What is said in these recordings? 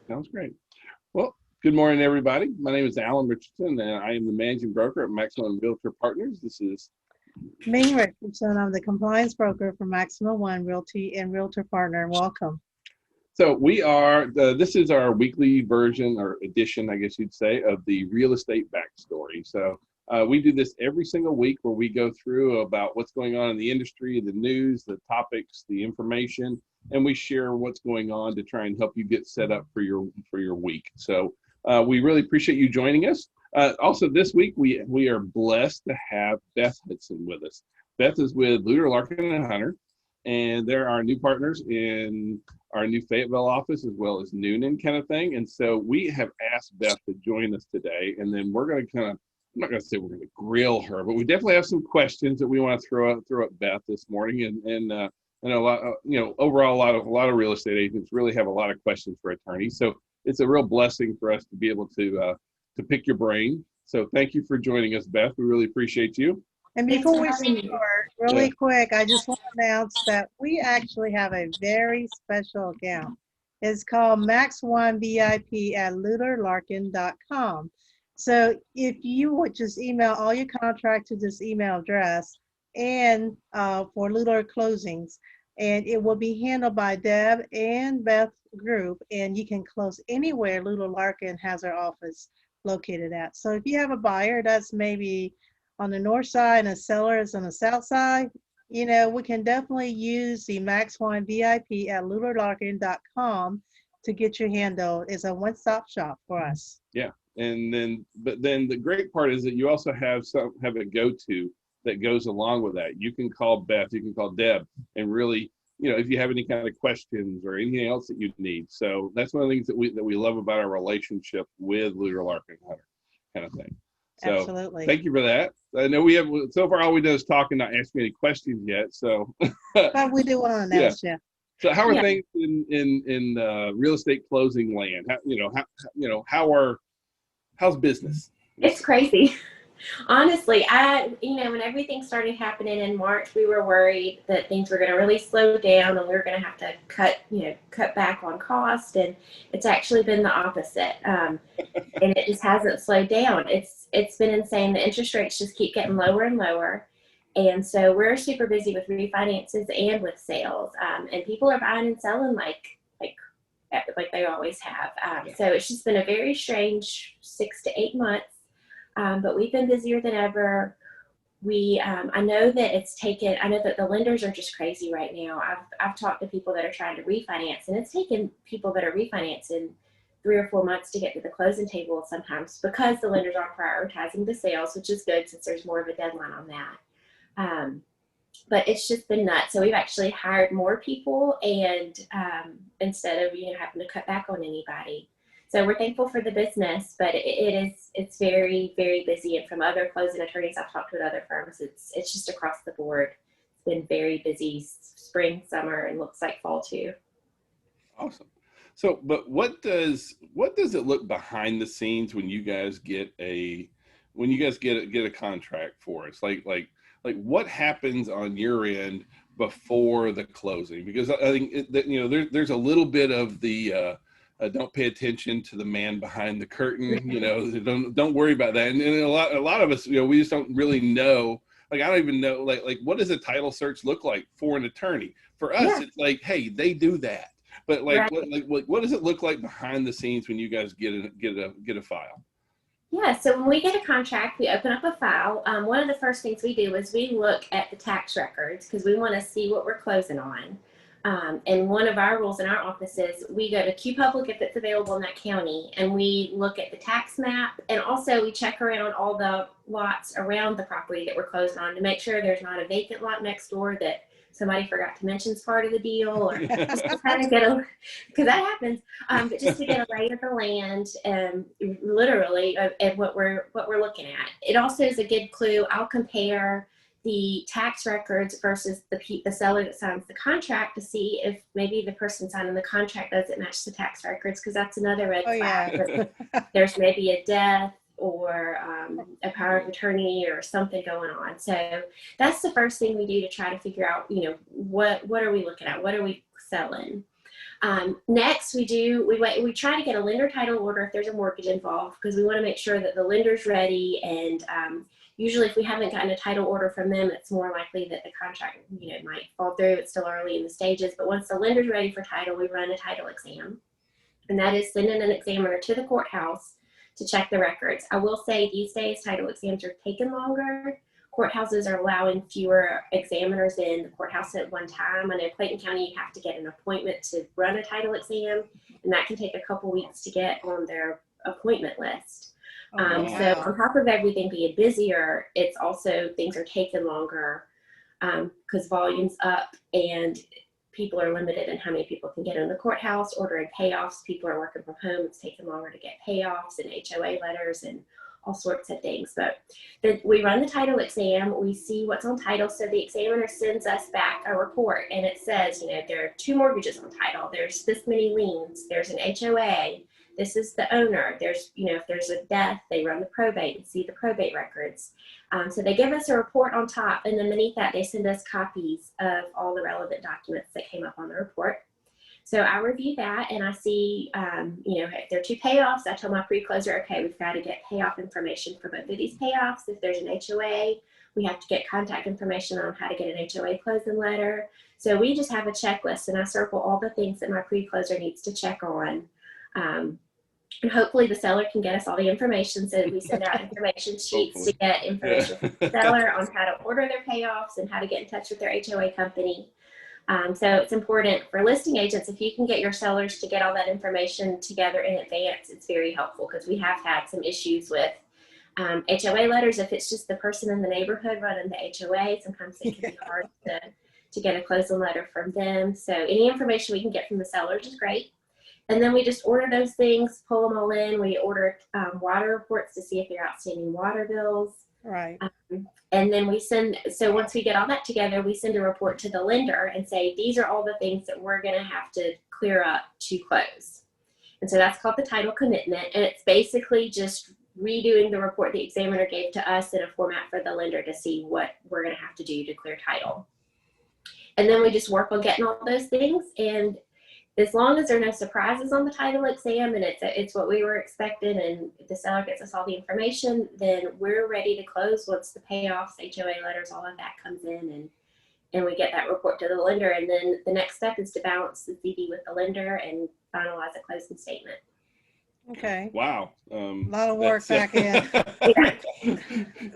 Sounds great. Well, good morning, everybody. My name is Alan Richardson, and I am the managing broker at Maximum Realtor Partners. This is Ming Richardson. I'm the compliance broker for Maximum One Realty and Realtor Partner. Welcome. so we are. This is our weekly version or edition, I guess you'd say, of the real estate backstory. So we do this every single week, where we go through about what's going on in the industry, the news, the topics, the information, and we share what's going on to try and help you get set up for your week. So we really appreciate you joining us. Also, this week we are blessed to have Beth Hudson with us. Beth is with Lueder, Larkin Hunter, and they're our new partners in our new Fayetteville office, as well as Noonan kind of thing. And so we have asked Beth to join us today, and then we're going to I'm not going to say we're going to grill her, but we definitely have some questions that we want to throw at Beth this morning. And I know overall a lot of real estate agents really have a lot of questions for attorneys. So it's a real blessing for us to be able to pick your brain. So thank you for joining us, Beth. We really appreciate you. And before we start, really quick, I just want to announce that we actually have a very special account. It's called Max One VIP at luederlarkin.com. So if you would just email all your contracts to this email address and for Lueder closings, and it will be handled by Deb and Beth Group, and you can close anywhere Lueder Larkin has our office located at. So if you have a buyer that's maybe on the north side and a seller is on the south side, we can definitely use the Max One VIP at luederlarkin.com to get your handled. It's a one-stop shop for us. Yeah. But then the great part is that you also have a go-to that goes along with that. You can call Beth, you can call Deb, and really, if you have any kind of questions or anything else that you need. So that's one of the things that we love about our relationship with Lueder, Larkin Hunter, kind of thing. So absolutely. Thank you for that. I know we have so far all we do is talk and not ask me any questions yet. So but we do want to announce, yeah. So how are things in real estate closing land? How's business? It's crazy. Honestly, when everything started happening in March, we were worried that things were going to really slow down and we were going to have to cut back on cost. And it's actually been the opposite. And it just hasn't slowed down. It's been insane. The interest rates just keep getting lower and lower. And so we're super busy with refinances and with sales. And people are buying and selling like they always have. So it's just been a very strange 6 to 8 months. But we've been busier than ever. I know that the lenders are just crazy right now. I've talked to people that are trying to refinance, and it's taken people that are refinancing 3 or 4 months to get to the closing table sometimes, because the lenders are prioritizing the sales, which is good since there's more of a deadline on that. But it's just been nuts. So we've actually hired more people, and instead of having to cut back on anybody. So we're thankful for the business, but it's very, very busy. And from other closing attorneys I've talked to at other firms, it's just across the board. It's been very busy spring, summer, and looks like fall too. Awesome. So, but what does it look behind the scenes when you guys get a contract for us? Like what happens on your end before the closing? Because I think there's a little bit of the don't pay attention to the man behind the curtain. Don't worry about that. And a lot of us, we just don't really know. Like, I don't even know, like what does a title search look like for an attorney? For us, It's like, hey, they do that. But right. What does it look like behind the scenes when you guys get a file? Yeah, so when we get a contract, we open up a file. One of the first things we do is we look at the tax records, because we want to see what we're closing on. And one of our rules in our office is we go to QPublic if it's available in that county, and we look at the tax map, and also we check around all the lots around the property that we're closing on to make sure there's not a vacant lot next door that somebody forgot to mention is part of the deal, or just to kind of get because that happens, but just to get a lay of the land and literally at what we're looking at. It also is a good clue. I'll compare the tax records versus the seller that signs the contract to see if maybe the person signing the contract doesn't match the tax records, because that's another red flag. Yeah. There's maybe a death or a power of attorney or something going on. So that's the first thing we do to try to figure out, what are we looking at? What are we selling? Next, we try to get a lender title order if there's a mortgage involved, because we want to make sure that the lender's ready. And usually if we haven't gotten a title order from them, it's more likely that the contract, might fall through. It's still early in the stages. But once the lender's ready for title, we run a title exam. And that is sending an examiner to the courthouse to check the records. I will say these days, title exams are taking longer. Courthouses are allowing fewer examiners in the courthouse at one time. I know Clayton County, you have to get an appointment to run a title exam, and that can take a couple weeks to get on their appointment list. Wow. So on top of everything being busier, it's also things are taking longer because volume's up and people are limited in how many people can get in the courthouse, ordering payoffs. People are working from home. It's taking longer to get payoffs and HOA letters and all sorts of things. But we run the title exam. We see what's on title. So the examiner sends us back a report, and it says, there are 2 mortgages on title. There's this many liens. There's an HOA. This is the owner. There's, if there's a death, they run the probate and see the probate records. So they give us a report on top, and then beneath that, they send us copies of all the relevant documents that came up on the report. So I review that, and I see, if there are 2 payoffs, I tell my pre-closer, okay, we've got to get payoff information for both of these payoffs. If there's an HOA, we have to get contact information on how to get an HOA closing letter. So we just have a checklist, and I circle all the things that my pre-closer needs to check on. And hopefully the seller can get us all the information, so that we send out information sheets to get information from the seller on how to order their payoffs and how to get in touch with their HOA company. So it's important for listing agents, if you can get your sellers to get all that information together in advance, it's very helpful, because we have had some issues with HOA letters. If it's just the person in the neighborhood running the HOA, sometimes it can be hard to get a closing letter from them. So any information we can get from the sellers is great. And then we just order those things, pull them all in. We order water reports to see if there are outstanding water bills. Right. And then so once we get all that together, we send a report to the lender and say, these are all the things that we're going to have to clear up to close. And so that's called the title commitment. And it's basically just redoing the report the examiner gave to us in a format for the lender to see what we're going to have to do to clear title. And then we just work on getting all those things. And as long as there are no surprises on the title exam and it's what we were expecting, and the seller gets us all the information, then we're ready to close once the payoffs, HOA letters, all of that comes in, and we get that report to the lender. And then the next step is to balance the CD with the lender and finalize a closing statement. Okay. Wow. A lot of work back in.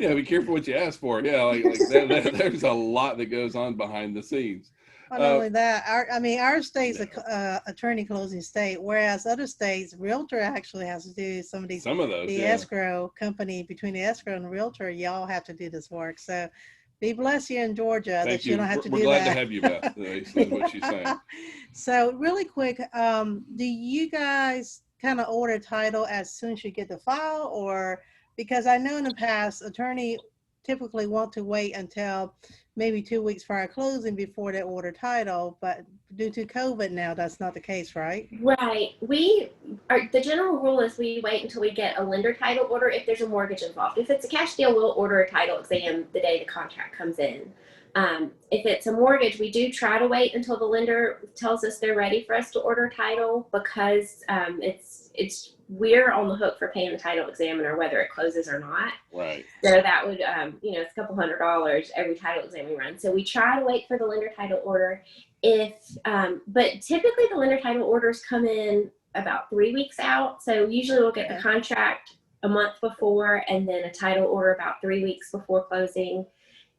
Yeah, be careful what you ask for. Yeah, like there's a lot that goes on behind the scenes. Not only that, our state's a attorney closing state, whereas other states, realtor actually has to do some of those. The escrow company, between the escrow and the realtor, y'all have to do this work. So be blessed here in Georgia that you don't have to do that. We're glad to have you, Beth. Is what she's saying. So really quick, do you guys kind of order title as soon as you get the file, or because I know in the past, attorney typically want to wait until maybe 2 weeks prior to closing before they order title, but due to COVID now, that's not the case, right? Right. The general rule is we wait until we get a lender title order if there's a mortgage involved. If it's a cash deal, we'll order a title exam the day the contract comes in. If it's a mortgage, we do try to wait until the lender tells us they're ready for us to order title, because we're on the hook for paying the title examiner whether it closes or not. Right. So that would, it's a couple $100 every title exam we run. So we try to wait for the lender title order. But typically the lender title orders come in about 3 weeks out. So usually we'll get the contract a month before, and then a title order about 3 weeks before closing.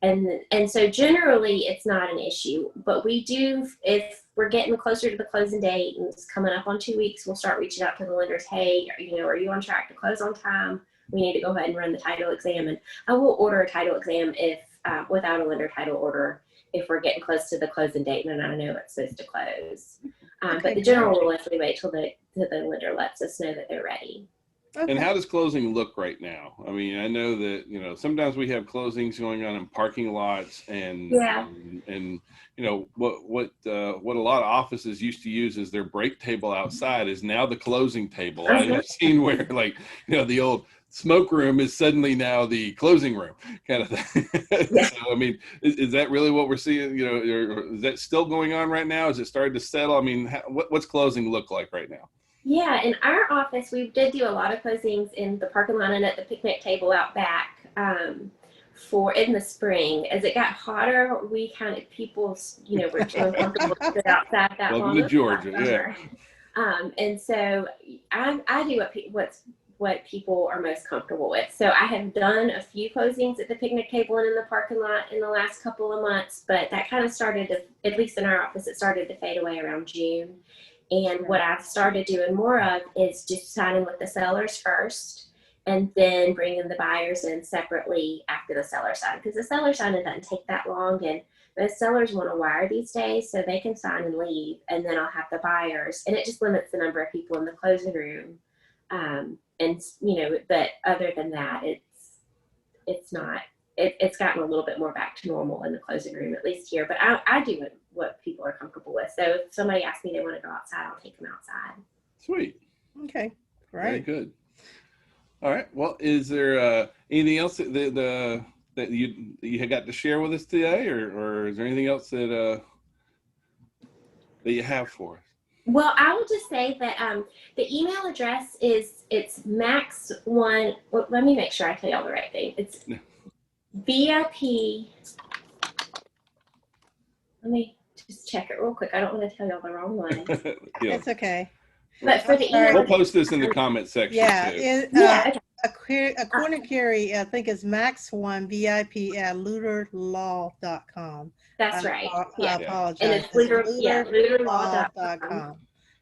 And so generally it's not an issue, but we do, if we're getting closer to the closing date and it's coming up on 2 weeks, we'll start reaching out to the lenders. Hey, are you on track to close on time? We need to go ahead and run the title exam. And I will order a title exam if without a lender title order, if we're getting close to the closing date and I know it's supposed to close. But the general rule is we wait till the lender lets us know that they're ready. Okay. And how does closing look right now? I mean, I know that, sometimes we have closings going on in parking lots and what a lot of offices used to use as their break table outside is now the closing table. I've seen where the old smoke room is suddenly now the closing room kind of thing. Yeah. So, I mean, is that really what we're seeing? You know, or is that still going on right now? Is it starting to settle? I mean, what's closing look like right now? Yeah, in our office, we did do a lot of closings in the parking lot and at the picnic table out back for in the spring. As it got hotter, we kind of, people, you know, were too uncomfortable to sit outside that Welcome long. to Georgia, yeah. And so I do what people are most comfortable with. So I have done a few closings at the picnic table and in the parking lot in the last couple of months, but that kind of started to, at least in our office, it started to fade away around June. And what I've started doing more of is just signing with the sellers first and then bringing the buyers in separately after the seller sign. Because the seller signing doesn't take that long, and most sellers want to wire these days, so they can sign and leave, and then I'll have the buyers. And it just limits the number of people in the closing room. And, you know, but other than that, it's gotten a little bit more back to normal in the closing room, at least here. But I do what people are comfortable with. So if somebody asks me they want to go outside, I'll take them outside. Sweet. Okay, Very great. good. All right. Well, is there anything else that you had got to share with us today, or is there anything else that you have for us? Well, I will just say that the email address it's max1. Well, let me make sure I tell y'all the right thing. It's VIP. Let me just check it real quick. I don't want to tell y'all the wrong one. Yeah. It's okay. But for the email, We'll post this in the comment section. Yeah, too. according to Carrie, I think it's max1vip@luederlaw.com. that's right. I Yeah. apologize. And it's luederlaw.com.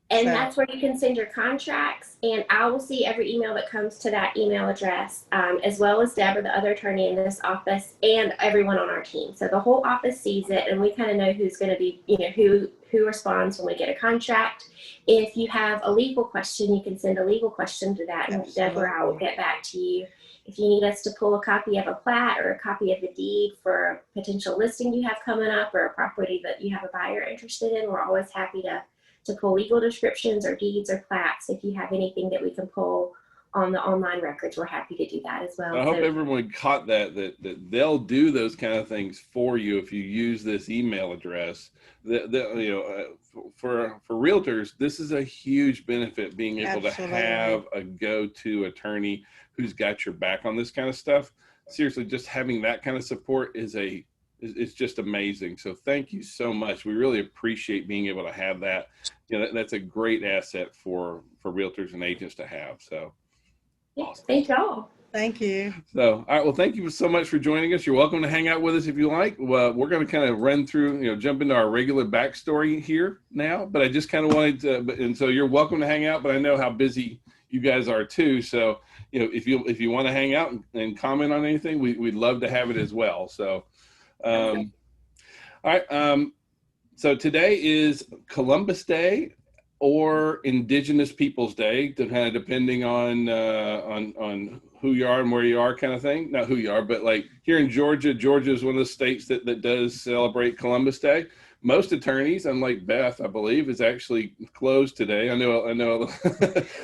And So- that's where you can send your contracts, and I will see every email that comes to that email address, as well as Deborah, the other attorney in this office, and everyone on our team. So the whole office sees it, and we kind of know who's going to be, you know, who responds when we get a contract. If you have a legal question, you can send a legal question to that, and Deborah, I will get back to you. If you need us to pull a copy of a plat or a copy of the deed for a potential listing you have coming up, or a property that you have a buyer interested in, we're always happy to pull legal descriptions or deeds or plats. If you have anything that we can pull on the online records, we're happy to do that as well. I hope everyone caught that they'll do those kind of things for you if you use this email address. For realtors, this is a huge benefit, being able to have a go-to attorney who's got your back on this kind of stuff. Seriously, just having that kind of support it's just amazing. So thank you so much. We really appreciate being able to have that. You know, that's a great asset for realtors and agents to have. So yeah, awesome. Thank y'all. Thank you. So, all right. Well, thank you so much for joining us. You're welcome to hang out with us if you like. Well, we're going to kind of run through, jump into our regular backstory here now, but I just kind of wanted to, and so you're welcome to hang out, but I know how busy you guys are too. So, if you want to hang out and comment on anything, we'd love to have it as well. So, all right. So today is Columbus Day or Indigenous Peoples Day, kind of depending on who you are and where you are, kind of thing. Not who you are, but like here in Georgia, Georgia is one of the states that does celebrate Columbus Day. Most attorneys, unlike Beth, I believe, is actually closed today. I know.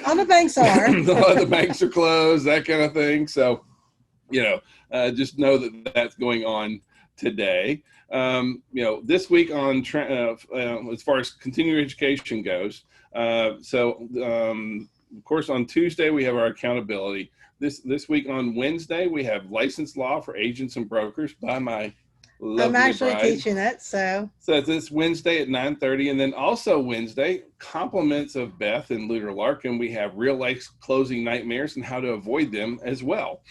All the banks are. A lot of the banks are closed, that kind of thing. So, just know that that's going on today. This week on as far as continuing education goes, of course on Tuesday we have our accountability. This week on Wednesday we have licensed law for agents and brokers by my lovely I'm actually bride. teaching it, so This Wednesday at 9:30, and then also Wednesday, compliments of Beth and Lueder Larkin, we have real life closing nightmares and how to avoid them as well.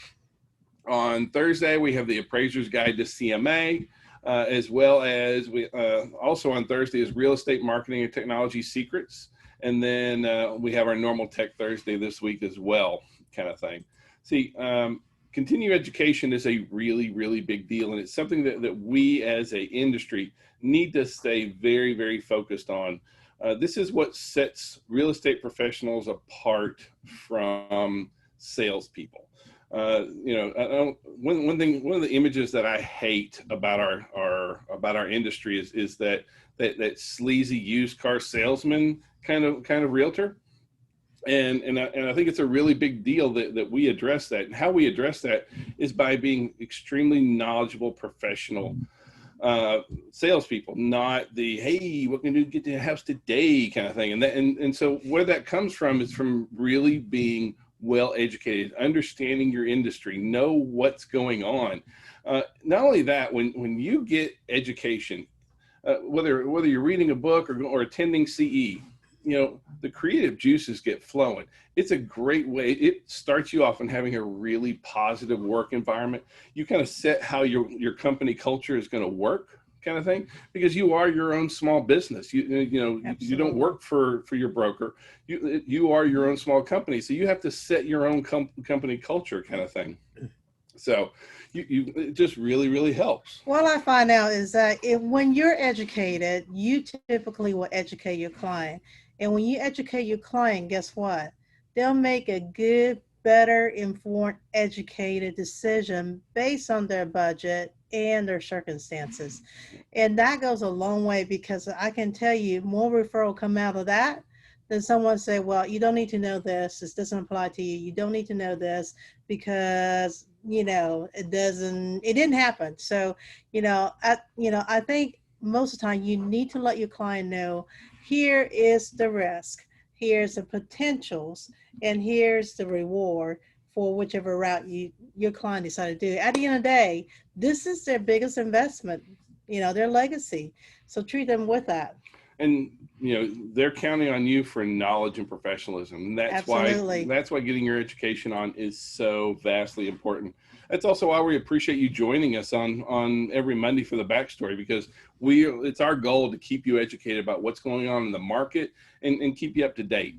On Thursday, we have the Appraiser's Guide to CMA, as well as we also on Thursday is Real Estate Marketing and Technology Secrets. And then we have our normal Tech Thursday this week as well, kind of thing. See, continuing education is a really, really big deal. And it's something that we as an industry need to stay very, very focused on. This is what sets real estate professionals apart from salespeople. One of the images that I hate about our industry is that sleazy used car salesman kind of realtor. And I think it's a really big deal that we address that. And how we address that is by being extremely knowledgeable, professional salespeople, not the, hey, what can we do to get to the house today kind of thing. And so where that comes from is from really being well educated, understanding your industry, know what's going on. Not only that, when you get education, whether you're reading a book or attending CE, the creative juices get flowing. It's a great way. It starts you off in having a really positive work environment. You kind of set how your company culture is going to work, kind of thing, because you are your own small business. You don't work for your broker. You are your own small company, so you have to set your own company culture, kind of thing. So it just really, really helps. What I find out is that when you're educated, you typically will educate your client. And when you educate your client, guess what? They'll make a good, better, informed, educated decision based on their budget and their circumstances. And that goes a long way, because I can tell you more referral come out of that than someone say, well, you don't need to know this. This doesn't apply to you. You don't need to know this because, it didn't happen. So, I think most of the time you need to let your client know, here is the risk, here's the potentials, and here's the reward for whichever route your client decided to do. At the end of the day, this is their biggest investment, their legacy. So treat them with that. And they're counting on you for knowledge and professionalism. And that's why getting your education on is so vastly important. That's also why we appreciate you joining us on every Monday for the backstory, because it's our goal to keep you educated about what's going on in the market and keep you up to date.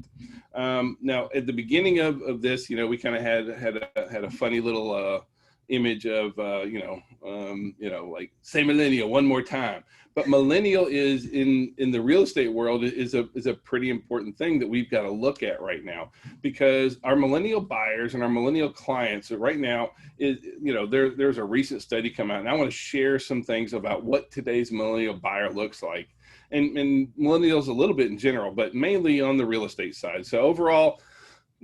Now, at the beginning of this, we kind of had a funny little image of like say millennial one more time. But millennial is in the real estate world is a pretty important thing that we've got to look at right now, because our millennial buyers and our millennial clients right now is, there's a recent study come out, and I want to share some things about what today's millennial buyer looks like, and millennials a little bit in general, but mainly on the real estate side. So overall,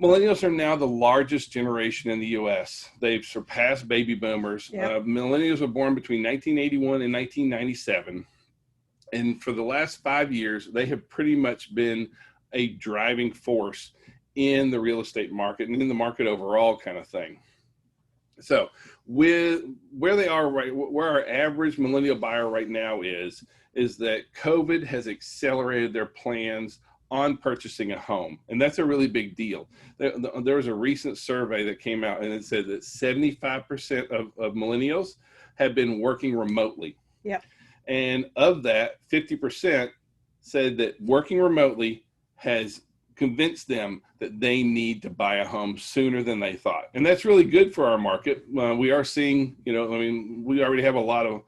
millennials are now the largest generation in the U.S. They've surpassed baby boomers. Yep. Millennials were born between 1981 and 1997. And for the last 5 years, they have pretty much been a driving force in the real estate market and in the market overall, kind of thing. So with where they are where our average millennial buyer right now is that COVID has accelerated their plans on purchasing a home. And that's a really big deal. There was a recent survey that came out, and it said that 75% of millennials have been working remotely. Yep. And of that, 50% said that working remotely has convinced them that they need to buy a home sooner than they thought. And that's really good for our market. We are seeing, we already have a lot of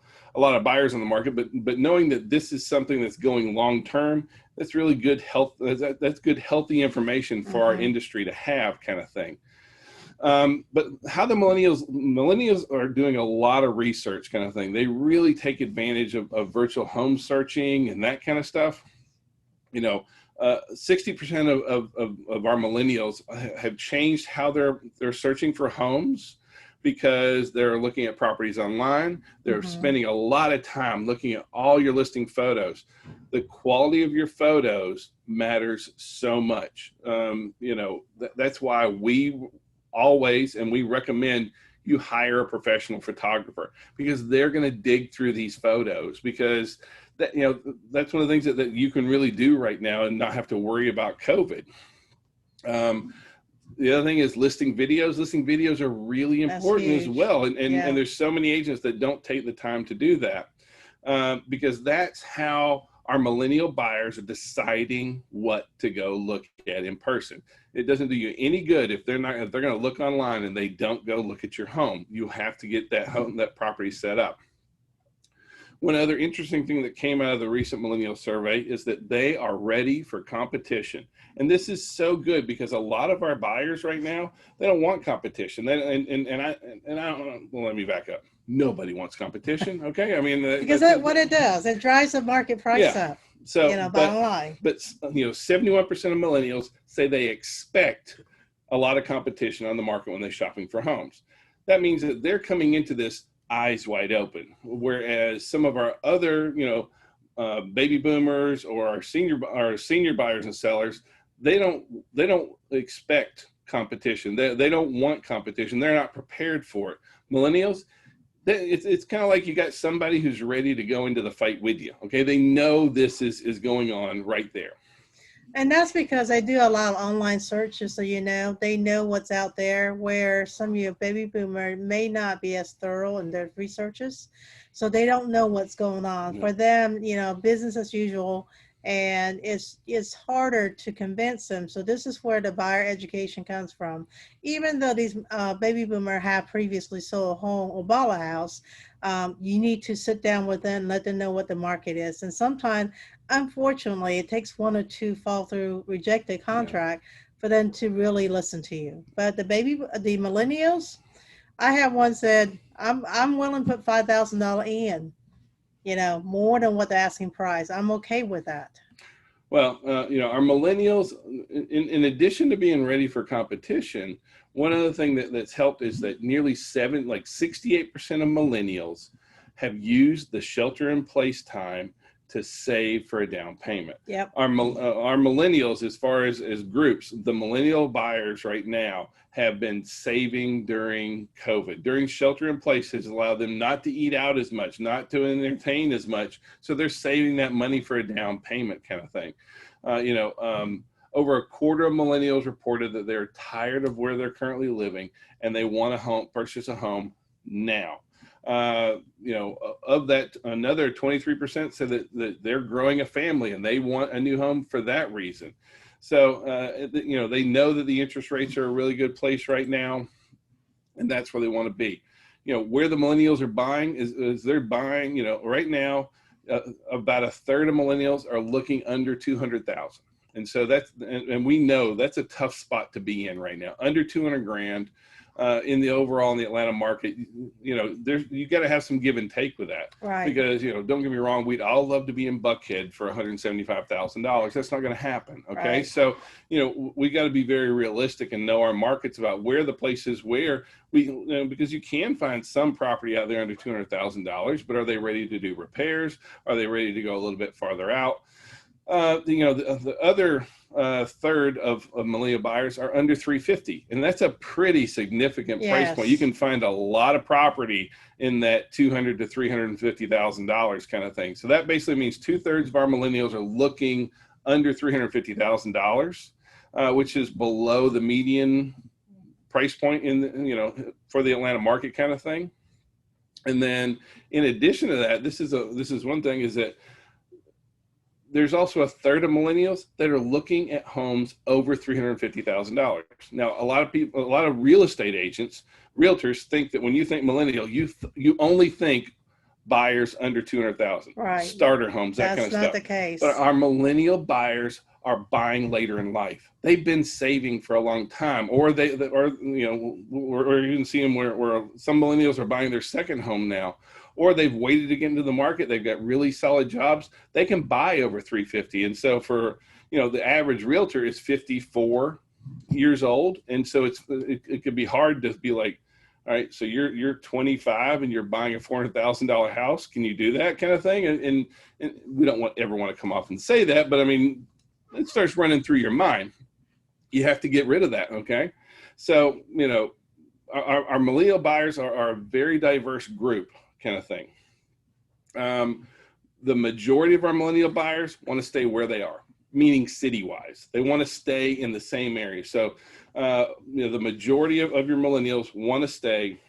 buyers in the market, but knowing that this is something that's going long term, that's really good health. That's good, healthy information for our industry to have, kind of thing. But how the millennials are doing a lot of research, kind of thing. They really take advantage of virtual home searching and that kind of stuff. 60% of our millennials have changed how they're searching for homes, because they're looking at properties online. They're spending a lot of time looking at all your listing photos. The quality of your photos matters so much. That's why we always, and we recommend you hire a professional photographer, because they're going to dig through these photos, because that's one of the things that you can really do right now and not have to worry about COVID. The other thing is listing videos. Listing videos are really important as well. And there's so many agents that don't take the time to do that, because that's how our millennial buyers are deciding what to go look at in person. It doesn't do you any good if they're going to look online and they don't go look at your home. You have to get that property set up. One other interesting thing that came out of the recent millennial survey is that they are ready for competition. And this is so good, because a lot of our buyers right now, they don't want competition. Let me back up. Nobody wants competition. Okay. I mean, because what it does, it drives the market price up. So, bottom line. But 71% of millennials say they expect a lot of competition on the market when they're shopping for homes. That means that they're coming into this eyes wide open, whereas some of our other, baby boomers or our senior buyers and sellers, they don't expect competition. They don't want competition. They're not prepared for it. Millennials, it's kind of like you got somebody who's ready to go into the fight with you. Okay, they know this is going on right there. And that's because they do a lot of online searches, so they know what's out there, where some of your baby boomer may not be as thorough in their researches, so they don't know what's going on. Yeah. For them, business as usual, and it's harder to convince them. So this is where the buyer education comes from. Even though these baby boomer have previously sold a home or bought a house, you need to sit down with them and let them know what the market is. And sometimes, unfortunately, it takes one or two fall through rejected contract for them to really listen to you. But the millennials, I have one said, I'm willing to put $5,000 in, more than what the asking price. I'm okay with that. Well, our millennials, in addition to being ready for competition, one other thing that's helped is that nearly 68% of millennials have used the shelter-in-place time to save for a down payment. Yep. Our millennials, as far as groups, the millennial buyers right now have been saving during COVID. During shelter-in-place has allowed them not to eat out as much, not to entertain as much. So they're saving that money for a down payment kind of thing. Over a quarter of millennials reported that they're tired of where they're currently living and they want to purchase a home now. Of that, another 23% said that they're growing a family and they want a new home for that reason. So, they know that the interest rates are a really good place right now, and that's where they want to be. Where the millennials are buying is they're buying, right now, about a third of millennials are looking under 200,000. And so and we know that's a tough spot to be in right now, under 200 grand. In the Atlanta market, you got to have some give and take with that. Right. Because, don't get me wrong, we'd all love to be in Buckhead for $175,000. That's not going to happen. Okay. Right. So, we got to be very realistic and know our markets about where the places where because you can find some property out there under $200,000, but are they ready to do repairs? Are they ready to go a little bit farther out? The other third of millennial buyers are under 350, and that's a pretty significant price point. You can find a lot of property in that $200,000 to $350,000 kind of thing. So that basically means 2/3 of our millennials are looking under $350,000, which is below the median price point for the Atlanta market kind of thing. And then in addition to that, this is one thing, is that there's also a third of millennials that are looking at homes over $350,000. Now, a lot of real estate agents, realtors, think that when you think millennial, you only think buyers under 200,000, right? Starter homes, that kind of stuff. That's not the case. But our millennial buyers are buying later in life. They've been saving for a long time, or you can see them where some millennials are buying their second home now, or they've waited to get into the market. They've got really solid jobs. They can buy over 350. And so for, the average realtor is 54 years old. And so it could be hard to be like, all right, so you're 25 and you're buying a $400,000 house. Can you do that kind of thing? And we don't ever want to come off and say that, but I mean, it starts running through your mind. You have to get rid of that. Okay. So, our millennial buyers are a very diverse group kind of thing. The majority of our millennial buyers want to stay where they are, meaning city-wise. They want to stay in the same area. So, the majority of your millennials want to stay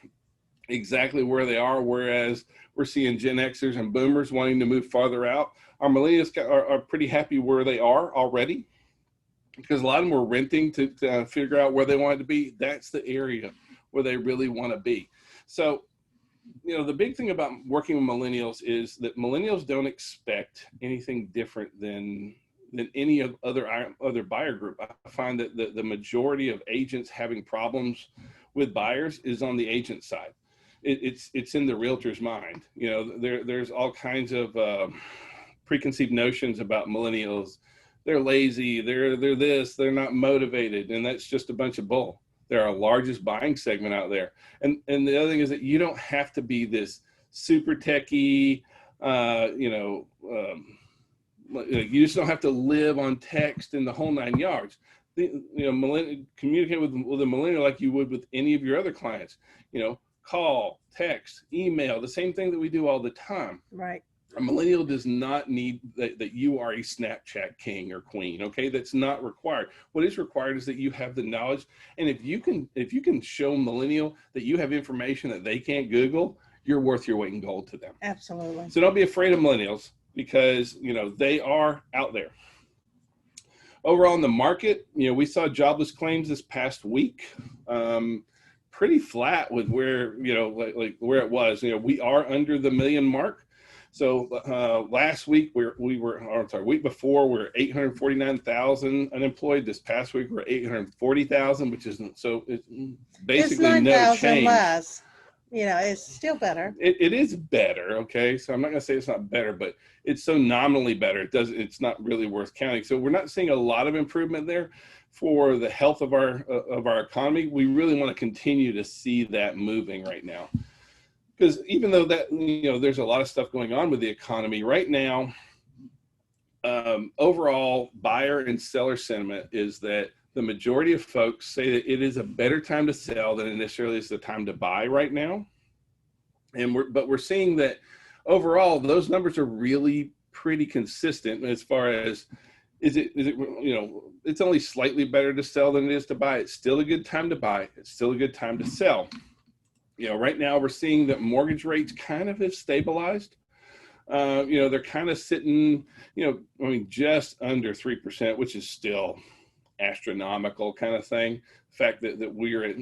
exactly where they are, whereas we're seeing Gen Xers and Boomers wanting to move farther out. Our millennials are pretty happy where they are already, because a lot of them were renting to figure out where they wanted to be. That's the area where they really want to be. So, the big thing about working with millennials is that millennials don't expect anything different than any other buyer group. I find that the majority of agents having problems with buyers is on the agent side. It's in the realtor's mind. There's all kinds of preconceived notions about millennials. They're lazy, they're this, they're not motivated, and that's just a bunch of bull. They're our largest buying segment out there. And the other thing is that you don't have to be this super techie, you just don't have to live on text and the whole 9 yards. Communicate with a millennial like you would with any of your other clients. Call, text, email, the same thing that we do all the time. Right. A millennial does not need that you are a Snapchat king or queen. Okay, that's not required. What is required is that you have the knowledge, and if you can show a millennial that you have information that they can't Google, you're worth your weight in gold to them. Absolutely. So don't be afraid of millennials, because they are out there. Overall in the market, we saw jobless claims this past week, pretty flat with where where it was. We are under the million mark. So last week week before we were 849,000 unemployed. This past week we're 840,000, which isn't, so it's basically it's no change. Less. It's still better. It is better. Okay. So I'm not going to say it's not better, but it's so nominally better. It's not really worth counting. So we're not seeing a lot of improvement there for the health of our economy. We really want to continue to see that moving right now. Because even though that, there's a lot of stuff going on with the economy right now, overall buyer and seller sentiment is that the majority of folks say that it is a better time to sell than it necessarily is the time to buy right now. But we're seeing that overall, those numbers are really pretty consistent as far as, it's only slightly better to sell than it is to buy. It's still a good time to buy. It's still a good time to sell. Right now we're seeing that mortgage rates kind of have stabilized. They're kind of sitting, just under 3%, which is still astronomical kind of thing. The fact that we're at,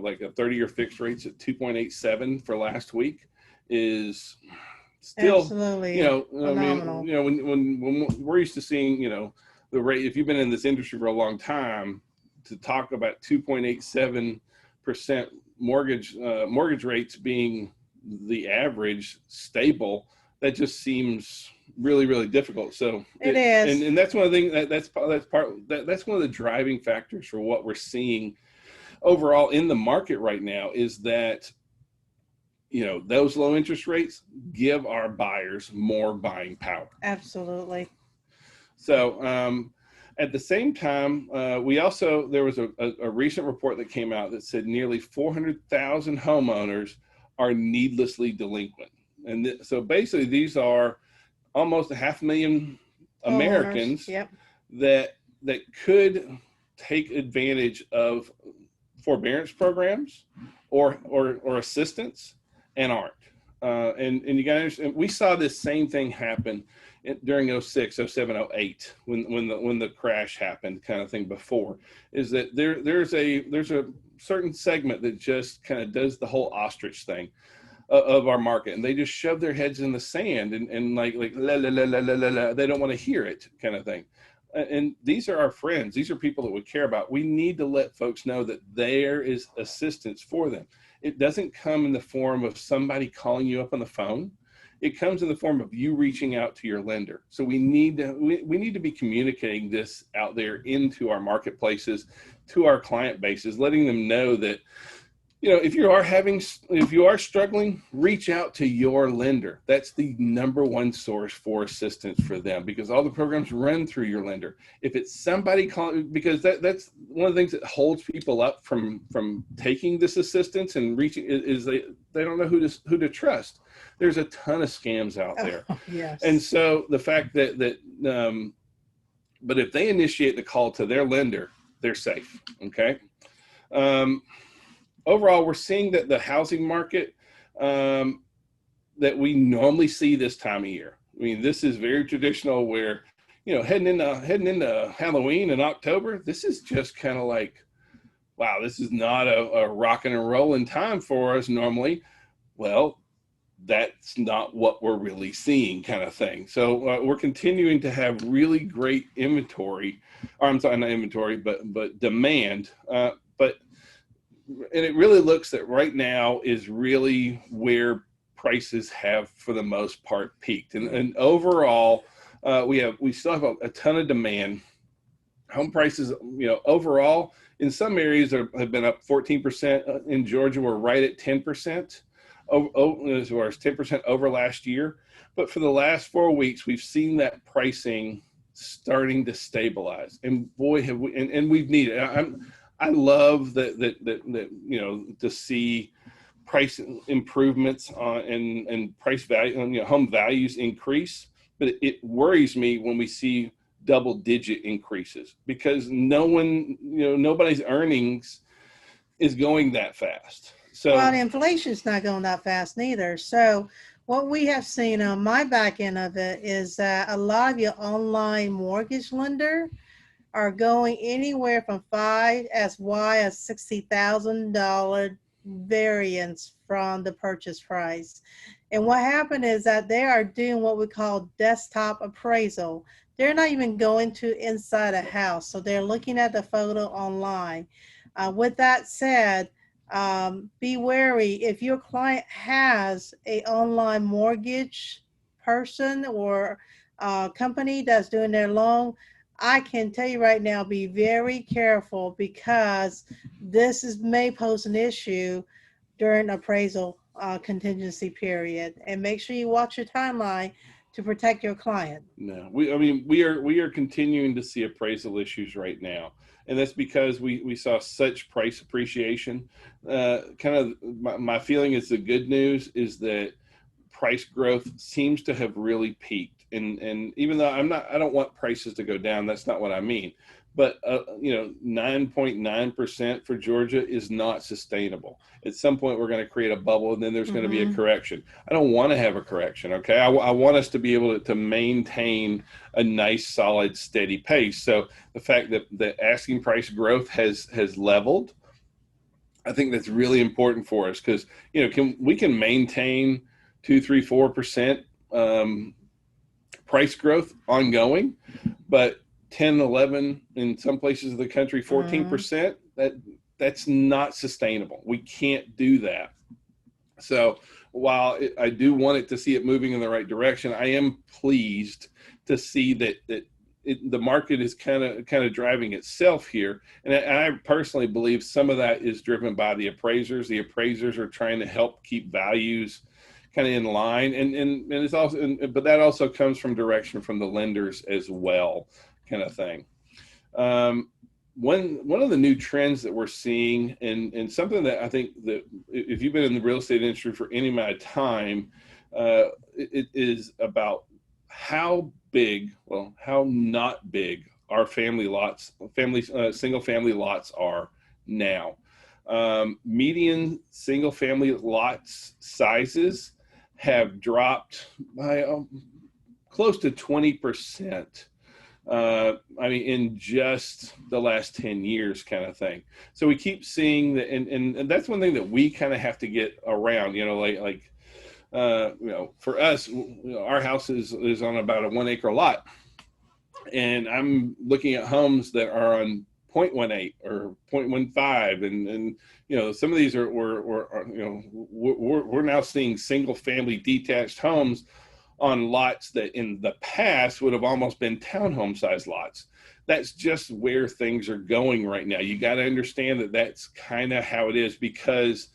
like a 30-year fixed rates at 2.87 for last week is still, absolutely phenomenal. When we're used to seeing, the rate, if you've been in this industry for a long time, to talk about 2.87% mortgage rates being the average stable, that just seems really, really difficult. So it is, and that's one of the things that's one of the driving factors for what we're seeing overall in the market right now, is that those low interest rates give our buyers more buying power. Absolutely. So at the same time, there was a recent report that came out that said nearly 400,000 homeowners are needlessly delinquent. And so basically these are almost 500,000 Americans that could take advantage of forbearance programs or assistance and aren't. And you got to understand, we saw this same thing happen during 06, 07, 08, when the crash happened, kind of thing before, is that there's a certain segment that just kind of does the whole ostrich thing of our market, and they just shove their heads in the sand and like la la la la la la la, they don't want to hear it, kind of thing. And these are our friends. These are people that we care about. We need to let folks know that there is assistance for them. It doesn't come in the form of somebody calling you up on the phone. It comes in the form of you reaching out to your lender. So we need to be communicating this out there into our marketplaces, to our client bases, letting them know that, if you are struggling, reach out to your lender. That's the number one source for assistance for them, because all the programs run through your lender. If it's somebody calling, because that's one of the things that holds people up from taking this assistance and reaching, is they don't know who to trust. There's a ton of scams out there. Oh, yes. And so the fact that but if they initiate the call to their lender, they're safe. Okay. Overall, we're seeing that the housing market that we normally see this time of year. I mean, this is very traditional, where, heading into Halloween in October, this is just kind of like, wow, this is not a rocking and rolling time for us normally. Well, that's not what we're really seeing, kind of thing. So we're continuing to have really great inventory, or I'm sorry, not inventory, but demand. And it really looks that right now is really where prices have, for the most part, peaked. And overall, we still have a ton of demand. Home prices, overall in some areas have been up 14%. In Georgia, we're right at 10%, as far as 10% over last year. But for the last 4 weeks, we've seen that pricing starting to stabilize. And boy, have we, and we've needed. I love that to see price improvements and price value, home values increase. But it worries me when we see double-digit increases, because nobody's earnings is going that fast. So, well, inflation's not going that fast neither. So what we have seen on my back end of it is that a lot of your online mortgage lender are going anywhere from as wide as $60,000 variance from the purchase price. And what happened is that they are doing what we call desktop appraisal. They're not even going to inside a house, so they're looking at the photo online. With that said, be wary if your client has a online mortgage person or company that's doing their loan. I can tell you right now, be very careful, because this may pose an issue during appraisal contingency period, and make sure you watch your timeline to protect your client. No, we are continuing to see appraisal issues right now, and that's because we saw such price appreciation. My feeling is the good news is that price growth seems to have really peaked, and even though I don't want prices to go down, that's not what I mean. But 9.9% for Georgia is not sustainable. At some point, we're going to create a bubble, and then there's going to be a correction. I don't want to have a correction. Okay, I want us to be able to maintain a nice, solid, steady pace. So the fact that the asking price growth has leveled, I think that's really important for us, because we can maintain 2, 3, 4% price growth ongoing, but 10, 11, in some places of the country, 14%, that's not sustainable. We can't do that. So while I do want it to see it moving in the right direction, I am pleased to see that the market is kind of driving itself here. And I personally believe some of that is driven by the appraisers. The appraisers are trying to help keep values kind of in line. And it's also, but that also comes from direction from the lenders as well, kind of thing. One of the new trends that we're seeing, and something that I think that if you've been in the real estate industry for any amount of time, it is about how not big our single family lots are now. Median single family lots sizes have dropped by close to 20%. In just the last 10 years, kind of thing. So we keep seeing that, and that's one thing that we kind of have to get around. For us, our house is on about a 1 acre lot, and I'm looking at homes that are on 0.18 or 0.15, and some of these we're now seeing single family detached homes on lots that in the past would have almost been townhome size lots. That's just where things are going right now. You got to understand that that's kind of how it is, because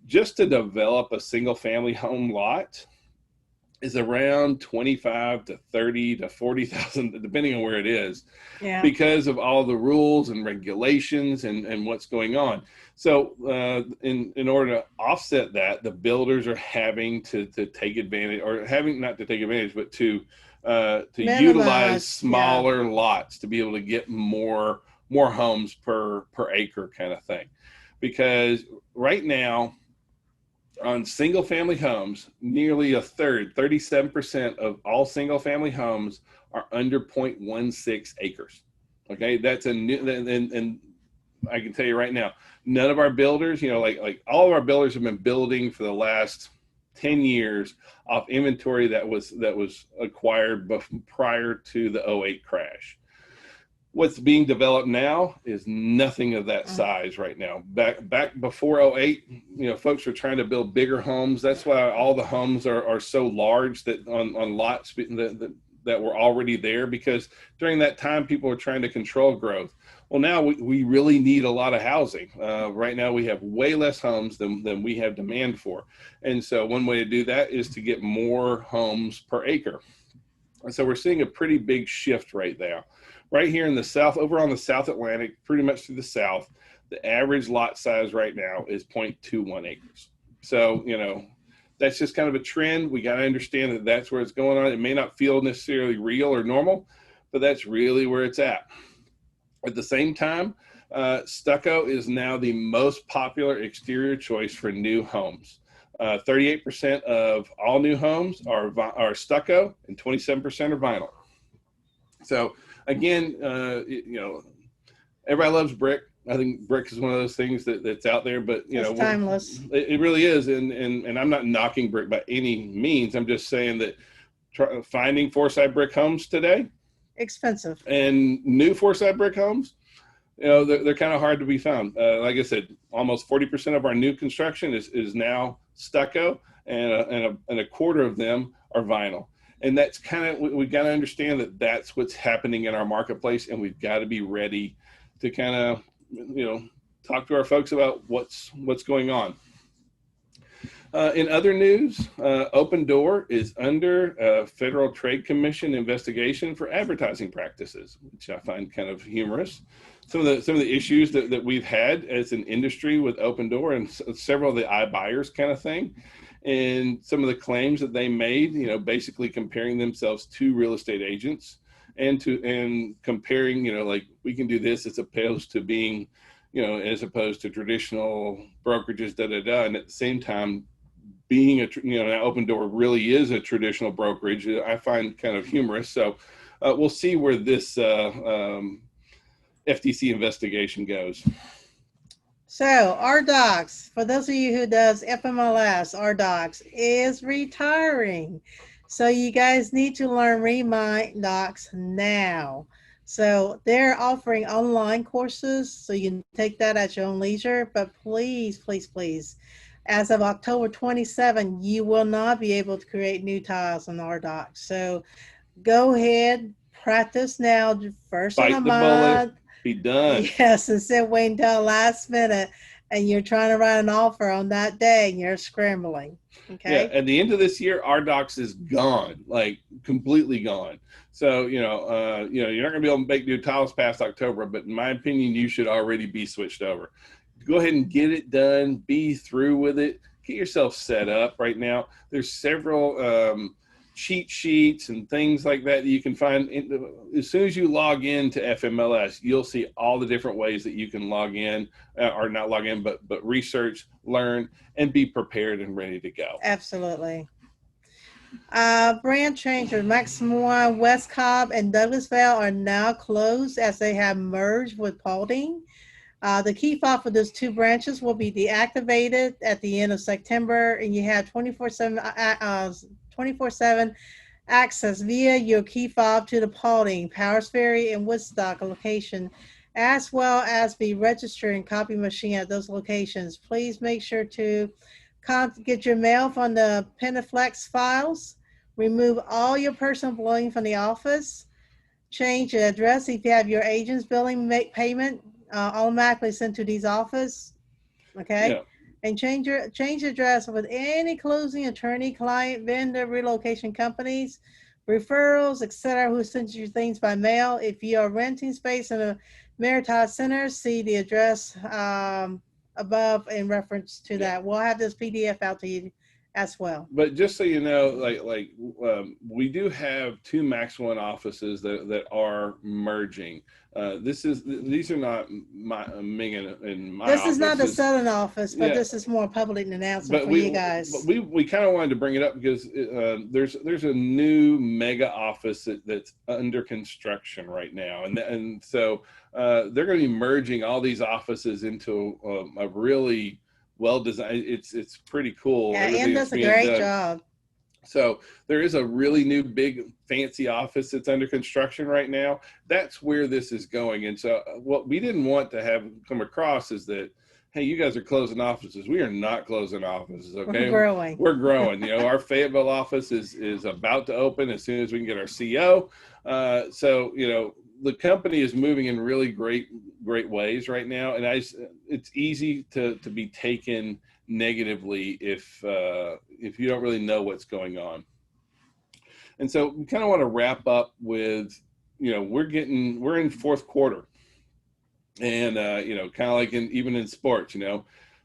just to develop a single family home lot is around 25 to 30 to 40,000, depending on where it is, because of all the rules and regulations and what's going on. So in order to offset that, the builders are having to take advantage, or having not to take advantage, but to utilize smaller lots to be able to get more homes per acre, kind of thing. Because right now, on single family homes, nearly a third, 37% of all single family homes are under 0.16 acres. Okay, that's and I can tell you right now, none of our builders, like all of our builders have been building for the last 10 years off inventory that was acquired prior to the 2008 crash. What's being developed now is nothing of that size right now. Back before 2008, folks were trying to build bigger homes. That's why all the homes are so large that on lots, that were already there, because during that time people were trying to control growth. Well, now we really need a lot of housing. Right now we have way less homes than we have demand for. And so one way to do that is to get more homes per acre. And so we're seeing a pretty big shift right now. Right here in the South, over on the South Atlantic, pretty much to the south, the average lot size right now is 0.21 acres. So, that's just kind of a trend. We got to understand that that's where it's going on. It may not feel necessarily real or normal, but that's really where it's at. At the same time, stucco is now the most popular exterior choice for new homes. 38% of all new homes are stucco and 27% are vinyl. So again, everybody loves brick. I think brick is one of those things that's out there, but It's timeless. It really is. And I'm not knocking brick by any means. I'm just saying that finding four-side brick homes today, Expensive. and new four-side brick homes, they're kind of hard to be found. Like I said, almost 40% of our new construction is now stucco, and a quarter of them are vinyl. And that's kind of, we got to understand that that's what's happening in our marketplace, and we've got to be ready to kind of, talk to our folks about what's going on. In other news, Open Door is under a Federal Trade Commission investigation for advertising practices, which I find kind of humorous. Some of the issues that we've had as an industry with Open Door, and several of the iBuyers kind of thing, and some of the claims that they made, basically comparing themselves to real estate agents, and comparing, like, we can do this as opposed to being, as opposed to traditional brokerages, and at the same time, being an Open Door really is a traditional brokerage. I find kind of humorous. So we'll see where this FTC investigation goes. So RDocs, for those of you who does FMLS, RDocs is retiring. So you guys need to learn Remind Docs now. So they're offering online courses, so you can take that at your own leisure. But please, please, please, as of October 27, you will not be able to create new tiles on RDocs. So go ahead, practice now, first of the month. Be done. Yes, instead of waiting until the last minute and you're trying to write an offer on that day and you're scrambling. Okay. Yeah, at the end of this year, RDocs is gone, like completely gone. So, you're not going to be able to make new tiles past October, but in my opinion, you should already be switched over. Go ahead and get it done, be through with it, get yourself set up right now. There's several cheat sheets and things like that you can find. As soon as you log in to FMLS, you'll see all the different ways that you can log in, or not log in, but research, learn, and be prepared and ready to go. Absolutely. Brand changes. Maximum One, West Cobb, and Douglasville are now closed as they have merged with Paulding. The key fob for those two branches will be deactivated at the end of September, and you have 24/7 access via your key fob to the Paulding, Powers Ferry, and Woodstock location, as well as be registering copy machine at those locations. Please make sure to get your mail from the Penaflex files. Remove all your personal belongings from the office. Change the address if you have your agent's billing payment automatically sent to these office. Okay. Yeah. And change address with any closing attorney, client, vendor, relocation companies, referrals, etc., who sends you things by mail. If you are renting space in a Meritage Center, see the address above in reference to that. We'll have this PDF out to you as well. But just so you know, we do have two Max One offices that are merging. These are not Ming and my This offices. is not the Southern office, but Yeah. this is more public announcement for you guys. But we kind of wanted to bring it up because there's a new mega office that's under construction right now, and so they're going to be merging all these offices into a really well designed. It's pretty cool. Yeah, Ann does a great job. So there is a really new big fancy office that's under construction right now. That's where this is going. And so what we didn't want to have come across is that, hey, you guys are closing offices. We are not closing offices, okay? We're growing. We're growing. You know, our Fayetteville office is about to open as soon as we can get our CO. So, you know, the company is moving in really great ways right now. And it's easy to be taken negatively if you don't really know what's going on. And so we kind of want to wrap up with, you know, we're in fourth quarter, and you know, kind of like even in sports, you know,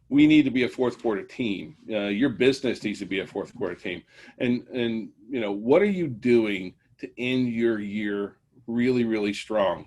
we need to be a fourth quarter team. Your business needs to be a fourth quarter team. And you know, what are you doing to end your year really, really strong?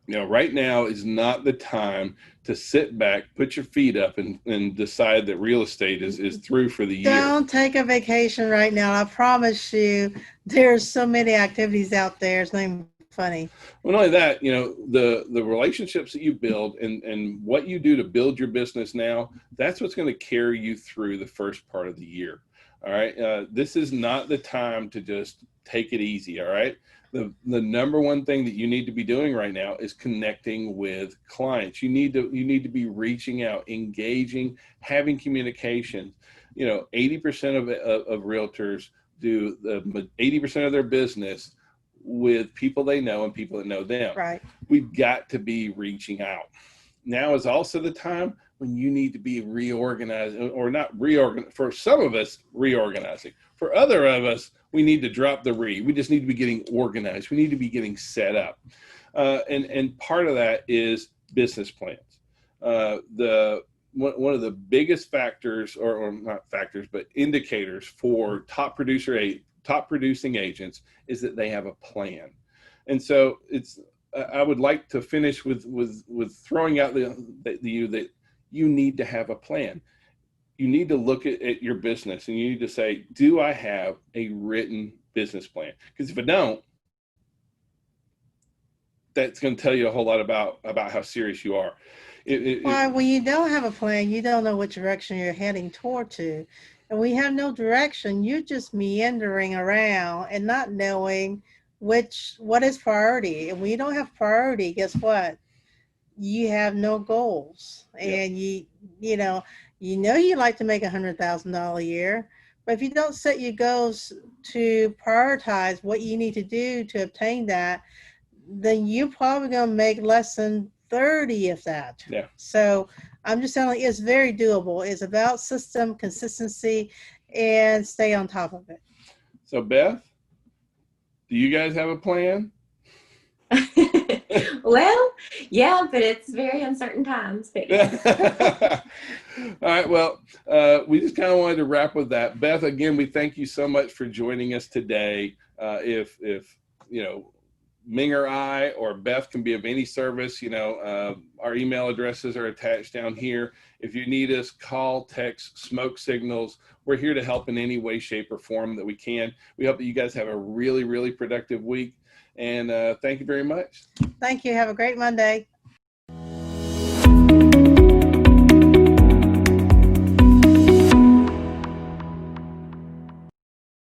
You know, right now is not the time to sit back, put your feet up, and decide that real estate is through for the year. Don't take a vacation right now. I promise you, there's so many activities out there. It's not even funny. Well, not only that, you know, the relationships that you build and what you do to build your business now, that's what's going to carry you through the first part of the year. All right. This is not the time to just take it easy. All right. The number one thing that you need to be doing right now is connecting with clients. You need to be reaching out, engaging, having communications. You know, 80% of realtors do 80% of their business with people they know and people that know them. Right. We've got to be reaching out. Now is also the time when you need to be reorganized, or not reorganized. For some of us, reorganizing. For other of us, we need to drop the we just need to be getting organized. We need to be getting set up. And part of that is business plans. One of the biggest factors, or not factors, but indicators for top producing agents is that they have a plan. And so I would like to finish with throwing out that you need to have a plan. You need to look at your business and you need to say, do I have a written business plan? Because if I don't, that's going to tell you a whole lot about how serious you are. When you don't have a plan, you don't know what direction you're heading toward to. And when you have no direction, you're just meandering around and not knowing what is priority. And when you don't have priority, guess what? You have no goals. And you like to make $100,000 a year, but if you don't set your goals to prioritize what you need to do to obtain that, then you're probably going to make less than 30 of that. Yeah. So I'm just telling you, it's very doable. It's about system, consistency, and stay on top of it. So Beth, do you guys have a plan? Well, yeah, but it's very uncertain times. All right. Well, we just kind of wanted to wrap with that. Beth, again, we thank you so much for joining us today. If you know, Ming or I or Beth can be of any service, you know, our email addresses are attached down here. If you need us, call, text, smoke signals. We're here to help in any way, shape, or form that we can. We hope that you guys have a really, really productive week. And thank you very much. Thank you. Have a great Monday.